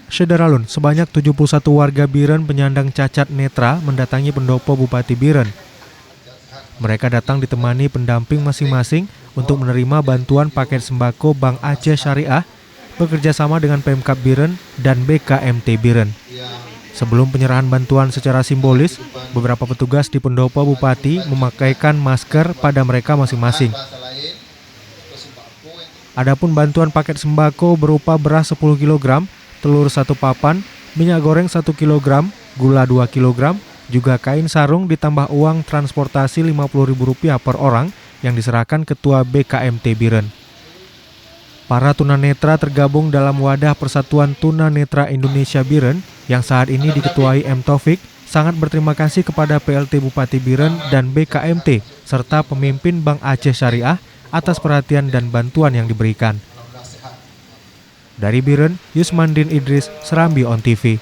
Sederalun, sebanyak 71 warga Biren penyandang cacat netra mendatangi pendopo Bupati Biren. Mereka datang ditemani pendamping masing-masing untuk menerima bantuan paket sembako Bank Aceh Syariah bekerja sama dengan Pemkab Biren dan BKMT Biren. Sebelum penyerahan bantuan secara simbolis, beberapa petugas di pendopo Bupati memakaikan masker pada mereka masing-masing. Adapun bantuan paket sembako berupa beras 10 kg, telur 1 papan, minyak goreng 1 kg, gula 2 kg, juga kain sarung ditambah uang transportasi Rp50.000 per orang yang diserahkan Ketua BKMT Biren. Para tunanetra tergabung dalam wadah Persatuan Tunanetra Indonesia Biren yang saat ini diketuai M. Taufik sangat berterima kasih kepada PLT Bupati Biren dan BKMT serta pemimpin Bank Aceh Syariah atas perhatian dan bantuan yang diberikan. Dari Biren, Yusmandin Idris, Serambi On TV.